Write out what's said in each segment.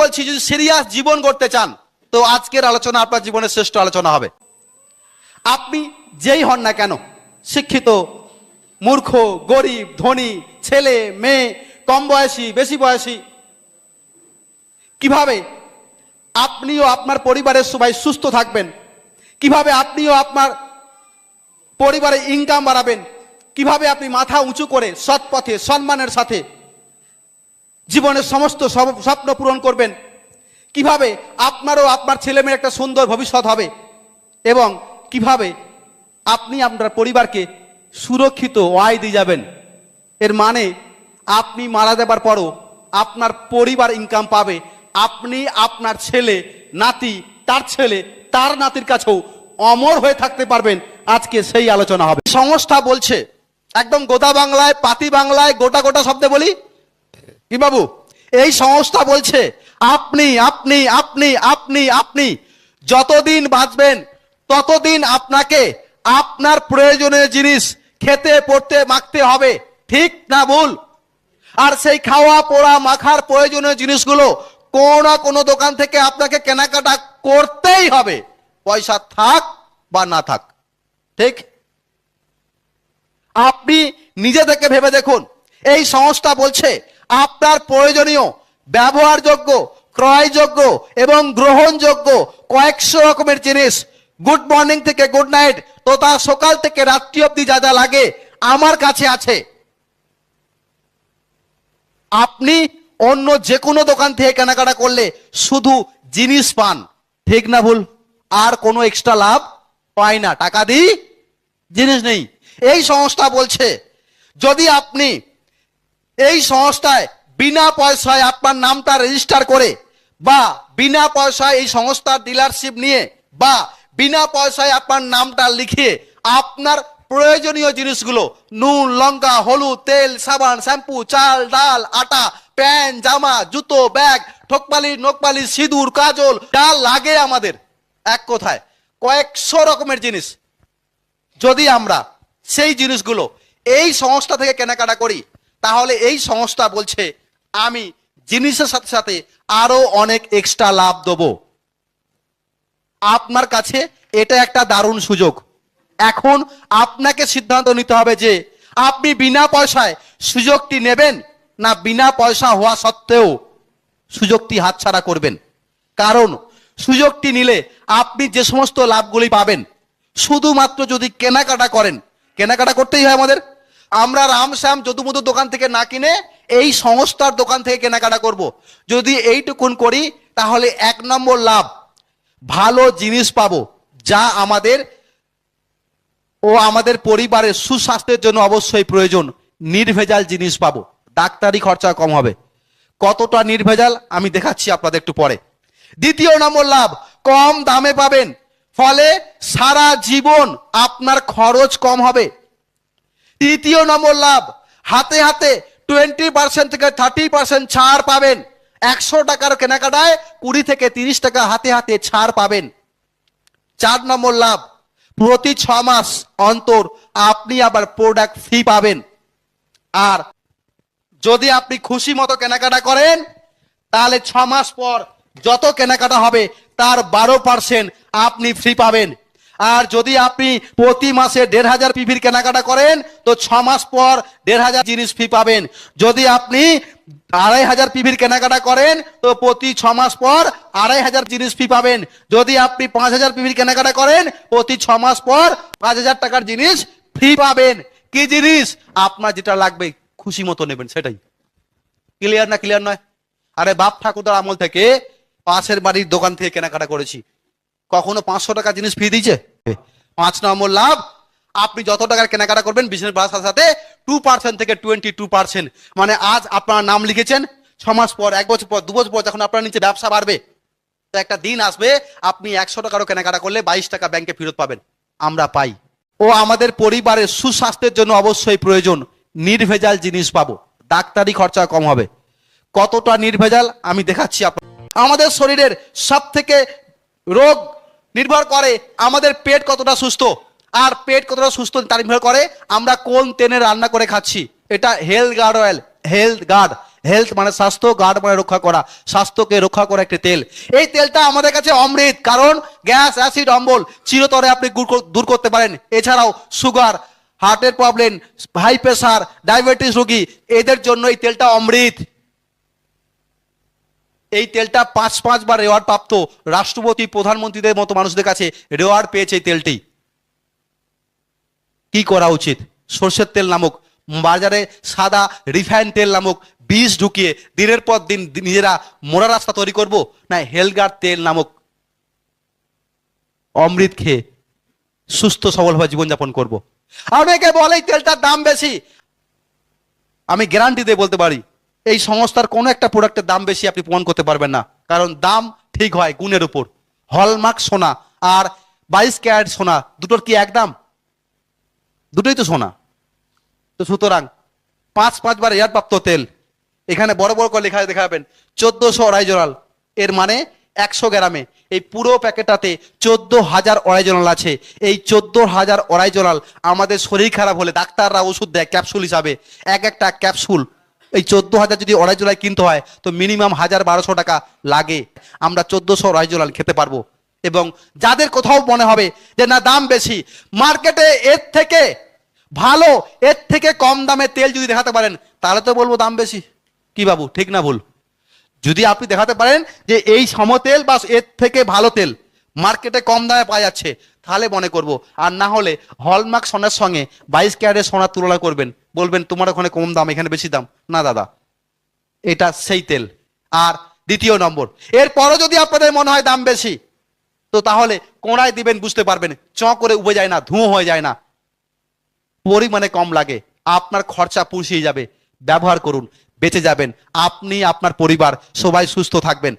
বলছি, যদি সিরিয়াস জীবন করতে চান তো আজকের আলোচনা আপনার জীবনের শ্রেষ্ঠ আলোচনা হবে। আপনি যেই হন না কেন, শিক্ষিত, মূর্খ, গরিব, ধনী, ছেলে, মেয়ে, কম বয়সী, বেশি বয়সী, কিভাবে আপনিও আপনার পরিবারের সবাই সুস্থ থাকবেন, কিভাবে আপনিও আপনার পরিবারে ইনকাম বাড়াবেন, কিভাবে আপনি মাথা উঁচু করে সৎ পথে সম্মানের সাথে জীবনের সমস্ত স্বপ্ন পূরণ করবেন, কিভাবে আপনারও আপনার ছেলেমেয়ের একটা সুন্দর ভবিষ্যৎ হবে, এবং কিভাবে আপনি আপনার পরিবারকে সুরক্ষিত আয় দিয়ে যাবেন। এর মানে আপনি মারা যাবার পরও আপনার পরিবার ইনকাম পাবে, আপনি আপনার ছেলে, নাতি, তার ছেলে, তার নাতির কাছেও অমর হয়ে থাকতে পারবেন। আজকে সেই আলোচনা হবে। সংস্থা বলছে, একদম গোদা বাংলায়, পাতি বাংলায়, গোটা গোটা শব্দে বলি কি বাবু, এই সংস্থা বলছে আপনি আপনি আপনি আপনি আপনি যতদিন বাঁচবেন ততদিন আপনাকে আপনার প্রয়োজনীয় জিনিস খেতে পড়তে মাখতে হবে, ঠিক না ভুল? আর সেই খাওয়া পড়া মাখার প্রয়োজনীয় জিনিসগুলো কোনো না কোনো দোকান থেকে আপনাকে কেনাকাটা করতেই হবে, পয়সা থাক বা না থাক, ঠিক? আপনি নিজে থেকে ভেবে দেখুন, এই সংস্থা বলছে আপনার প্রয়োজনীয়, ব্যবহারযোগ্য, ক্রয়যোগ্য এবং গ্রহণযোগ্য কয়েকশো রকমের জিনিস, গুড মর্নিং থেকে গুড নাইট তথা সকাল থেকে রাত্রি অবধি যা যা লাগে আমার কাছে আছে। আপনি অন্য যে কোনো দোকান থেকে কেনাকাটা করলে শুধু জিনিস পান, ঠিক না ভুল? আর কোনো এক্সট্রা লাভ পায় না, টাকা দিই জিনিস নেই। এই সংস্থা বলছে যদি আপনি এই সংস্থায় বিনা পয়সায় আপনার নামটা রেজিস্টার করে, বা বিনা পয়সায় এই সংস্থার ডিলারশিপ নিয়ে, বা বিনা পয়সায় আপনার নামটা লিখিয়ে আপনার প্রয়োজনীয় জিনিসগুলো নুন, লঙ্কা, হলুদ, তেল, সাবান, শ্যাম্পু, চাল, ডাল, আটা, প্যান্ট, জামা, জুতো, ব্যাগ, ঠোকপালি, নখপালি, সিঁদুর, কাজল, যা লাগে আমাদের, এক কথায় কয়েকশো রকমের জিনিস, যদি আমরা সেই জিনিসগুলো এই সংস্থা থেকে কেনাকাটা করি তাহলে এই সংস্থা বলছে আমি জিনিসের সাথে সাথে আরো অনেক এক্সট্রা লাভ দেবো। আপনার কাছে এটা একটা দারুণ সুযোগ। এখন আপনাকে সিদ্ধান্ত নিতে হবে যে আপনি বিনা পয়সায় সুযোগটি নেবেন না বিনা পয়সা হওয়া সত্ত্বেও সুযোগটি হাতছাড়া করবেন। কারণ সুযোগটি নিলে আপনি যে সমস্ত লাভগুলি পাবেন শুধুমাত্র যদি কেনাকাটা করেন, কেনাকাটা করতেই হয় আমাদের, আমরা রামশ্যাম যদুমধু দোকান থেকে না কিনে এই সংস্থার দোকান থেকে কেনাকাটা করব। যদি এইটুকুন করি তাহলে এক নম্বর লাভ, ভালো জিনিস পাবো যা আমাদের ও আমাদের পরিবারের সুস্বাস্থ্যের জন্য অবশ্যই প্রয়োজন। নির্ভেজাল জিনিস পাবো, ডাক্তারি খরচা কম হবে। কতটা নির্ভেজাল আমি দেখাচ্ছি আপনাদের একটু পরে। দ্বিতীয় নম্বর লাভ, কম দামে পাবেন, ফলে সারা জীবন আপনার খরচ কম হবে। তৃতীয় নম্বর লাভ, হাতে হাতে 20% থেকে 30% ছাড় পাবেন। 100 টাকার কেনাকাটায় 20 থেকে 30 টাকা হাতে হাতে ছাড় পাবেন। 4 নম্বর লাভ, প্রতি 6 মাস অন্তর আপনি আবার প্রোডাক্ট ফ্রি পাবেন। আর যদি আপনি খুশি মতো কেনাকাটা করেন তাহলে 6 মাস পর যত কেনাকাটা হবে তার 12% আপনি ফ্রি পাবেন। আর যদি আপনি প্রতি মাসে 1500 পিভির কেনাকাটা করেন তো 6 মাস পর 1500 জিনিস ফ্রি পাবেন। যদি আপনি 2500 পিভির কেনাকাটা করেন তো প্রতি 6 মাস পর 2500 জিনিস ফ্রি পাবেন। যদি আপনি 5000 পিভির কেনাকাটা করেন প্রতি 6 মাস পর 5000 টাকার জিনিস ফ্রি পাবেন। কি জিনিস? আপনার যেটা লাগবে খুশি মতো নেবেন, সেটাই। ক্লিয়ার না? ক্লিয়ার নয়? আরে বাপ ঠাকুরদার আমল থেকে পাশের বাড়ির দোকান থেকে কেনাকাটা করেছি, কখনো 500 টাকা জিনিস ফ্রি দিয়েছে? 5 নম্বর লাভ, আপনি যত টাকার কেনাকাটা করবেন বিজনেস বাড়ার সাথে সাথে 2% থেকে 22%, মানে আজ আপনার নাম লিখেছেন, 6 মাস পর, 1 বছর পর, 2 বছর পর যখন আপনার নিচে ব্যবসা বাড়বে তো একটা দিন আসবে আপনি 100 টাকারও কেনাকাটা করলে 22 টাকা ব্যাংকে ফেরত পাবেন। আমরা পাই। ও আমাদের পরিবারের সুস্বাস্থ্যের জন্য অবশ্যই প্রয়োজন। নির্ভেজাল জিনিস পাবো, ডাক্তারি খরচা কম হবে। কতটা নির্ভেজাল আমি দেখাচ্ছি আপনার। আমাদের শরীরের সব থেকে রোগ নির্ভর করে আমাদের পেট কতটা সুস্থ, আর পেট কতটা সুস্থ তার নির্ভর করে আমরা কোন তেলে রান্না করে খাচ্ছি। এটা Health Guard oil, Health Guard, health মানে স্বাস্থ্য, গার্ড মানে রক্ষা করা, স্বাস্থ্যকে রক্ষা করা একটি তেল। এই তেলটা আমাদের কাছে অমৃত, কারণ গ্যাস, অ্যাসিড, অম্বল চিরতরে আপনি দূর করতে পারেন। এছাড়াও সুগার, হার্টের প্রবলেম, হাই প্রেসার, ডায়াবেটিস রোগী, এদের জন্য এই তেলটা অমৃত। এই তেলটা 5-5বার রেওয়ার্ড প্রাপ্ত, রাষ্ট্রপতি, প্রধানমন্ত্রীদের মতো মানুষদের কাছে রেওয়ার্ড পেয়েছে এই তেলটি। কি করা উচিত? সর্ষের তেল নামক বাজারে সাদা রিফাইন তেল নামক বীজ ঢুকিয়ে দিনের পর দিন নিজেরা মোড়া রাস্তা তৈরি করব, না হেলগার তেল নামক অমৃত খেয়ে সুস্থ সবলভাবে জীবনযাপন করব? অনেকে বলে এই তেলটার দাম বেশি। আমি গ্যারান্টি দিয়ে বলতে পারি এই সংস্থার কোনো একটা প্রোডাক্টের দাম বেশি আপনি প্রমাণ করতে পারবেন না, কারণ দাম ঠিক হয় গুণের উপর। হলমার্ক সোনা আর 22 ক্যারেট সোনা দুটোর কি এক দাম? দুটোই তো সোনা। তো সুতরাং 5-5বার রেওয়ার্ডপ্রাপ্ত তেল, এখানে বড় বড় করে লেখা দেখাবেন 1400 অরাইজোনাল, এর মানে 100 গ্রামে এই পুরো প্যাকেটটাতে 14,000 অরাইজোনাল আছে। এই 14,000 অরাইজোনাল আমাদের শরীর খারাপ হলে ডাক্তাররা ওষুধ দেয় ক্যাপসুল হিসাবে। একটা ক্যাপসুল এই 14,000 যদি অরাইজোনাল কিনতে হয় তো মিনিমাম 1,000-1,200 টাকা লাগে। আমরা 1400 অরাইজোনাল খেতে পারবো। এবং যাদের কোথাও মনে হবে যে না দাম বেশি, মার্কেটে এর থেকে ভালো, এর থেকে কম দামে তেল যদি দেখাতে পারেন তাহলে তো বলবো দাম বেশি। কি বাবু, ঠিক না ভুল? যদি আপনি দেখাতে পারেন যে এই সমতেল বা এর থেকে ভালো তেল মার্কেটে কম দামে পাওয়া যাচ্ছে, তাহলে মনে করব। আর না হলে হলমার্ক সোনার সঙ্গে 22 ক্যারেটের সোনার তুলনা করবেন, বলবেন তোমার ওখানে কম দাম, এখানে বেশি দাম। না দাদা, এটা সেই তেল। আর দ্বিতীয় নম্বর, এরপরও যদি আপনাদের মনে হয় দাম বেশি, তো তাহলে কোড়ায় দিবেন, বুঝতে পারবেন চ করে উবে যায় না, ধুঁয়ো হয়ে যায় না, পরিমাণে কম লাগে, আপনার খরচা পুষিয়ে যাবে। ব্যবহার করুন, বেঁচে যাবেন আপনি, আপনার পরিবার, সবাই সুস্থ থাকবেন।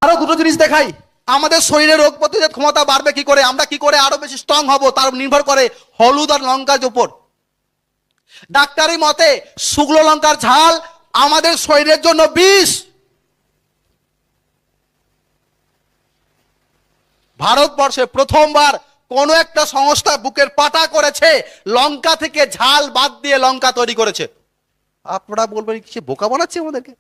আরো দুটো জিনিস দেখাই, আমাদের শরীরে রোগ প্রতিরোধ ক্ষমতা বাড়বে কি করে, আমরা কি করে আরো বেশি স্ট্রং হব, তার নির্ভর করে হলুদ আর লঙ্কার উপর। ডাক্তারি মতে শুকনো লঙ্কার ঝাল আমাদের শরীরের জন্য বিষ। ভারতবর্ষে প্রথমবার কোন একটা সংস্থা বুকের পাটা করেছে, লঙ্কা থেকে ঝাল বাদ দিয়ে লঙ্কা তৈরি করেছে। আপনারা বলবেন কি বোকা বানাচ্ছে আমাদেরকে?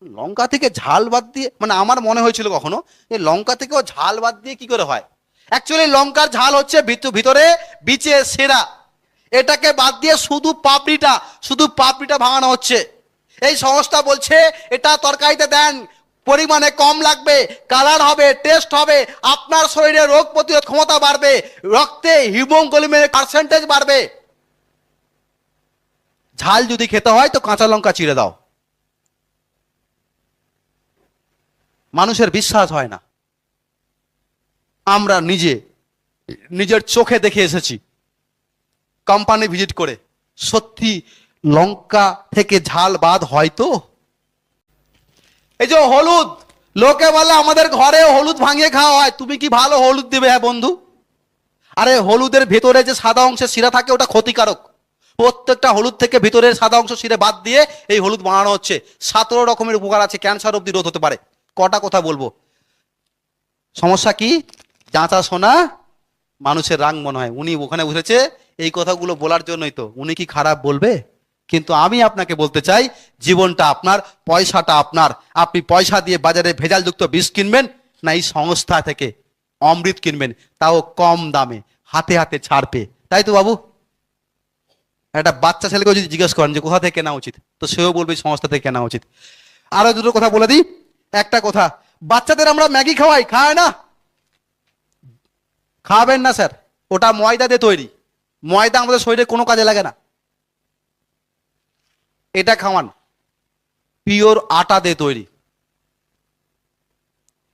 লঙ্কা থেকে ঝাল বাদ দিয়ে, মানে আমার মনে হয়েছিল কখনো যে লঙ্কা থেকেও ঝাল বাদ দিয়ে কি করে হয়। অ্যাকচুয়ালি লঙ্কার ঝাল হচ্ছে ভিতরে বিচে সেরা, এটাকে বাদ দিয়ে শুধু পাপড়িটা ভাঙানো হচ্ছে। এই সংস্থা বলছে এটা তরকারিতে দেন, পরিমাণে কম লাগবে, কালার হবে, টেস্ট হবে, আপনার শরীরে রোগ প্রতিরোধ ক্ষমতা বাড়বে, রক্তে হিমোগ্লোবিনের পার্সেন্টেজ বাড়বে। ঝাল যদি খেতে হয় তো কাঁচা লঙ্কা চিড়ে দাও। মানুষের বিশ্বাস হয় না, আমরা নিজের চোখে দেখে এসেছি, কোম্পানি ভিজিট করে। সত্যি লঙ্কা থেকে ঝাল বাদ হয় তো? এই যে হলুদ, লোকে বলে আমাদের ঘরে হলুদ ভাঙিয়ে খাওয়া হয়, তুমি কি ভালো হলুদ দেবে? হ্যাঁ বন্ধু, আরে হলুদের ভেতরে যে সাদা অংশের শিরা থাকে ওটা ক্ষতিকারক। প্রত্যেকটা হলুদ থেকে ভিতরের সাদা অংশ শিরে বাদ দিয়ে এই হলুদ বানানো হচ্ছে। 17 রকমের উপকার আছে, ক্যান্সার অব্দি রোধ হতে পারে। কটা কথা বলবো, সমস্যা কি? যাঁচা শোনা মানুষের রাগ মনে হয়। উনি ওখানে বসেছে এই কথাগুলো বলার জন্যই তো, উনি কি খারাপ বলবে? কিন্তু আমি আপনাকে বলতে চাই জীবনটা আপনার, পয়সাটা আপনার। আপনি পয়সা দিয়ে বাজারে ভেজালযুক্ত বিষ কিনবেন, না এই সংস্থা থেকে অমৃত কিনবেন, তাও কম দামে, হাতে হাতে ছাড় পেয়ে। তাই তো বাবু? একটা বাচ্চা ছেলেকেও যদি জিজ্ঞেস করেন যে কোথা থেকে কেনা উচিত, তো সেও বলবে সংস্থা থেকে কেনা উচিত। আরো দুটো কথা বলে দিই। একটা কথা, বাচ্চাদের আমরা ম্যাগি খাওয়াই না? খাওয়াবেন না স্যার, ওটা ময়দা দিয়ে তৈরি, ময়দা আমাদের শরীরে কোনো কাজে লাগে না। এটা খাওয়ান পিওর আটা দিয়ে তৈরি।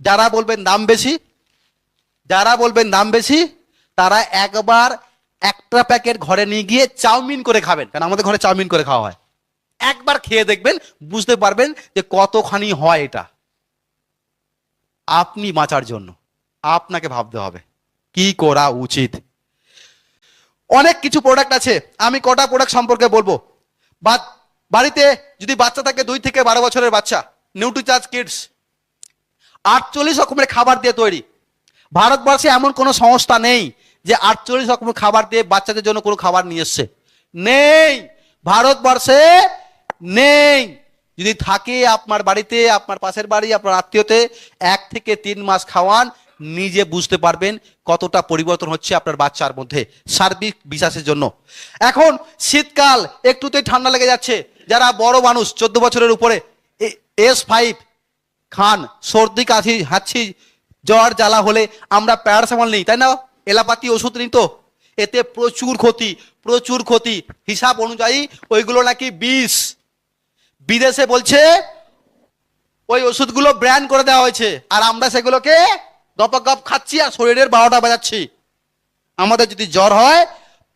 যারা বলবেন দাম বেশি, তারা একবার একটা প্যাকেট ঘরে নিয়ে গিয়ে চাউমিন করে খাবেন, কারণ আমাদের ঘরে চাউমিন করে খাওয়া হয়। একবার খেয়ে দেখবেন, বুঝতে পারবেন যে কতখানি হয় এটা। আপনি বাঁচার জন্য আপনাকে ভাবতে হবে কি করা উচিত। অনেক কিছু প্রোডাক্ট আছে, আমি কটা প্রোডাক্ট সম্পর্কে বলবো। বাড়িতে যদি বাচ্চা থাকে 2 থেকে 12 বছরের বাচ্চা, নিউট্রিচার্জ কিডস 48 রকমের খাবার দিয়ে তৈরি। ভারতবর্ষে এমন কোনো সংস্থা নেই যে 48 রকমের খাবার দিয়ে বাচ্চাদের জন্য কোনো খাবার নিয়ে এসছে, নেই, ভারতবর্ষে নেই। যদি থাকে আপনার বাড়িতে, আপনার পাশের বাড়ি, আপনার আত্মীয়তে 1 থেকে 3 মাস খাওয়ান, নিজে বুঝতে পারবেন কতটা পরিবর্তন হচ্ছে আপনার বাচ্চার মধ্যে সার্বিক বিকাশের জন্য। এখন শীতকাল, একটুতেই ঠান্ডা লেগে যাচ্ছে, যারা বড় মানুষ 14 বছরের উপরে, S5 খান। সর্দি কাশি হাঁচি জ্বর জ্বালা হলে আমরা প্যারাসিটামল নিই, তাই না? এলাপাতি ওষুধ নিই তো, এতে প্রচুর ক্ষতি, প্রচুর ক্ষতি। হিসাব অনুযায়ী ওইগুলো নাকি বিষ। বিদেশে বলছে ওই ওষুধগুলো ব্র্যান্ড করে দেওয়া হয়েছে, আর আমরা সেগুলোকে গপ খাচ্ছি আর শরীরের 12টা বাজাচ্ছি। আমাদের যদি জ্বর হয়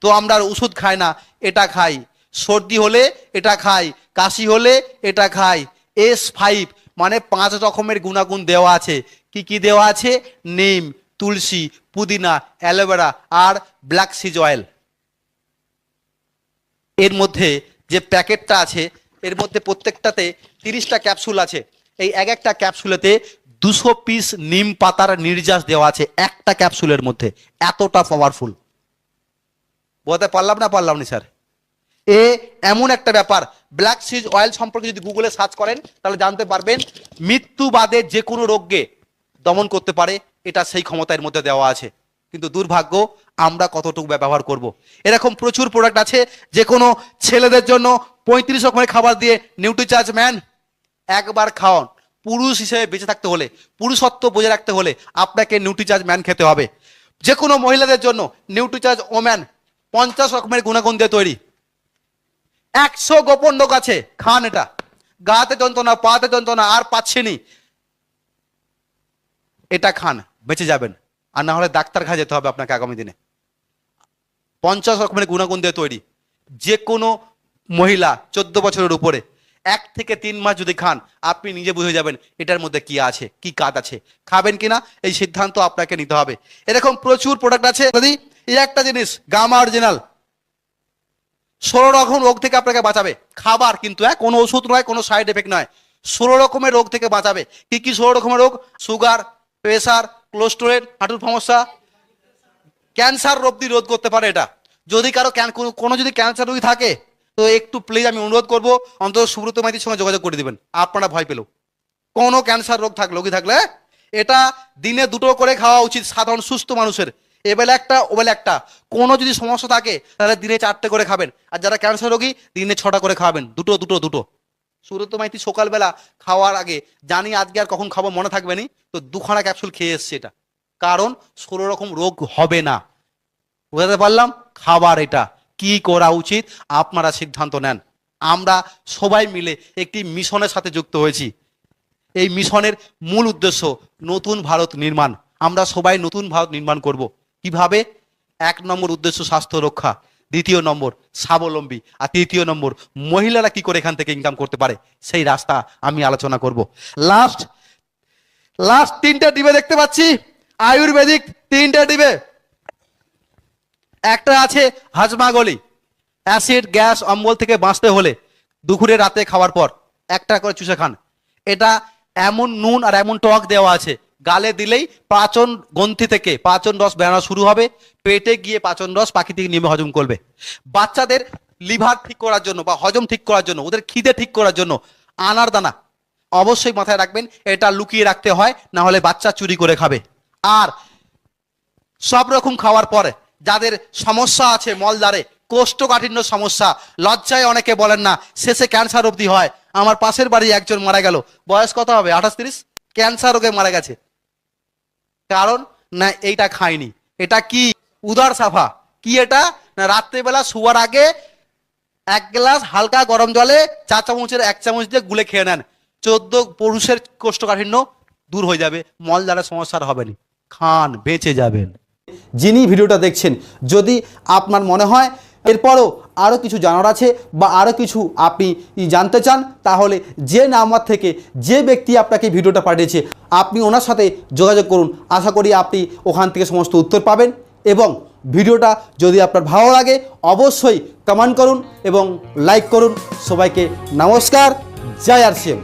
তো আমরা ওষুধ খাই না, এটা খাই। সর্দি হলে এটা খাই, কাশি হলে এটা খাই। S5 মানে 5 রকমের গুণাগুণ দেওয়া আছে। কি কি দেওয়া আছে? নিম, তুলসী, পুদিনা, অ্যালোভেরা আর ব্ল্যাক সিজ অয়েল। এর মধ্যে যে প্যাকেটটা আছে, এর মধ্যে প্রত্যেকটাতে 30টা ক্যাপসুল আছে। এই এক একটা ক্যাপসুলেতে 200 পিস নিম পাতার নির্যাস দেওয়া আছে একটা ক্যাপসুলের মধ্যে। এতটা পাওয়ারফুল। বলতে পারলাম না স্যার? এমন একটা ব্যাপার। ব্ল্যাক সিজ অয়েল সম্পর্কে যদি গুগলে সার্চ করেন তাহলে জানতে পারবেন মৃত্যু বাদে যে কোনো রোগকে দমন করতে পারে, এটা সেই ক্ষমতার মধ্যে দেওয়া আছে। কিন্তু দুর্ভাগ্য, আমরা কতটুকু ব্যবহার করব। এরকম প্রচুর প্রোডাক্ট আছে। যে কোনো ছেলেদের জন্য 35 রকমের খাবার দিয়ে নিউট্রিচার্জ ম্যান একবার খাওয়ান। পুরুষ হিসেবে বেঁচে থাকতে হলে, পুরুষত্ব বজায় রাখতে হলে আপনাকে নিউট্রিচার্জ ম্যান খেতে হবে। যে কোনো মহিলাদের জন্য নিউট্রিচার্জ ওম্যান 50 রকমের গুণাগুণ দিয়ে তৈরি। 100 গোপন রোগ আছে, খান এটা। গাতে যন্ত্রণা, পাতে যন্ত্রণা আর পাচ্ছেনি, এটা খান, বেঁচে যাবেন। আর না হলে ডাক্তার কাছে যেতে হবে আপনাকে আগামী দিনে। 50 রকমের গুণাগুণ দিয়ে তৈরি। যে কোনো মহিলা 14 বছরের উপরে 1 থেকে 3 মাস যদি খান, আপনি নিজে বুঝে যাবেন এটার মধ্যে কি আছে, কি কাজ আছে। খাবেন কিনা এই সিদ্ধান্ত আপনাকে নিতে হবে। এরকম প্রচুর প্রোডাক্ট আছে। এই একটা জিনিস গামা অরিজিনাল 16 রকম রোগ থেকে আপনাকে বাঁচাবে। খাবার কিন্তু কোনো ওষুধ নয়, কোনো সাইড এফেক্ট নয়। 16 রকমের রোগ থেকে বাঁচাবে। কি কি 16 রকমের রোগ? সুগার, প্রেসার, কোলেস্টেরল, হাঁটুর সমস্যা, ক্যান্সার অবধি রোধ করতে পারে এটা। যদি কারো কোনো যদি ক্যান্সার রোগী থাকে তো একটু প্লিজ আমি অনুরোধ করবো অন্তত সুব্রত মাইতির সঙ্গে যোগাযোগ করে দিবেন। আপনারা ভয় পেলেও কোনো ক্যান্সার রোগী থাকলে এটা দিনে 2টো করে খাওয়া উচিত সাধারণ সুস্থ মানুষের। এবেলা একটা ওবেলা একটা। কোনো যদি সমস্যা থাকে তাহলে দিনে 4টে করে খাবেন। আর যারা ক্যান্সার রোগী দিনে 6টা করে খাবেন। দুটো। সুব্রত মাইতি সকালবেলা খাওয়ার আগে জানি আজকে আর কখন খাবো মনে থাকবে নি, তো 2খানা ক্যাপসুল খেয়ে এসছে এটা। কারণ 16 রকম রোগ হবে না। বুঝতে পারলাম? খাবার এটা কি করা উচিত আপনারা সিদ্ধান্ত নেন। আমরা সবাই মিলে একটি মিশনের সাথে যুক্ত হয়েছি। এই মিশনের মূল উদ্দেশ্য নতুন ভারত নির্মাণ। আমরা সবাই নতুন ভারত নির্মাণ করব। কিভাবে? 1 নম্বর উদ্দেশ্য স্বাস্থ্য রক্ষা, 2য় নম্বর স্বাবলম্বী, আর 3য় নম্বর মহিলারা কি করে এখান থেকে ইনকাম করতে পারে, সেই রাস্তা আমি আলোচনা করব। লাস্ট 3টে ডিবে দেখতে পাচ্ছি, আয়ুর্বেদিক 3টে ডিবে। একটা আছে হাজমাগলি, অ্যাসিড গ্যাস অম্বল থেকে বাঁচতে হলে দুপুরে রাতে খাওয়ার পর 1টা করে চুষে খান। এটা এমন নুন আর এমন টক দেওয়া আছে, গালে দিলেই পাচন গ্রন্থি থেকে পাচন রস বেরানো শুরু হবে, পেটে গিয়ে পাচন রস প্রাকৃতিক নিয়মে হজম করবে। বাচ্চাদের লিভার ঠিক করার জন্য বা হজম ঠিক করার জন্য, ওদের খিদে ঠিক করার জন্য আনার দানা অবশ্যই মাথায় রাখবেন। এটা লুকিয়ে রাখতে হয়, না হলে বাচ্চা চুরি করে খাবে। আর সব রকম খাওয়ার পরে যাদের সমস্যা আছে মলদ্বারে, কোষ্ঠকাঠিন্য সমস্যা, লজ্জায় অনেকে বলেন না, শেষে ক্যান্সার অবধি হয়। আমার পাশের বাড়ি একজন মারা গেল, বয়স কত হবে? 28-30, ক্যান্সার রোগে মারা গেছে। কারণ না এইটা খায়নি। এটা কি? উদর সাফা। কি এটা? না রাত্রেবেলা শোয়ার আগে 1 গ্লাস হালকা গরম জলে 4 চামচের 1 চামচ দিয়ে গুলে খেয়ে নেন। 14 পুরুষের কোষ্ঠকাঠিন্য দূর হয়ে যাবে, মলদ্বারের সমস্যা হবে না। খান, বেঁচে যাবেন। যিনি ভিডিওটা দেখছেন, যদি আপনার মনে হয় এরপরও আরও কিছু জানার আছে বা আরও কিছু আপনি জানতে চান, তাহলে যে নাম্বার থেকে যে ব্যক্তি আপনাকে ভিডিওটা পাঠিয়েছে আপনি ওনার সাথে যোগাযোগ করুন। আশা করি আপনি ওখান থেকে সমস্ত উত্তর পাবেন। এবং ভিডিওটা যদি আপনার ভালো লাগে অবশ্যই কমেন্ট করুন এবং লাইক করুন। সবাইকে নমস্কার, জয় আর সিএম।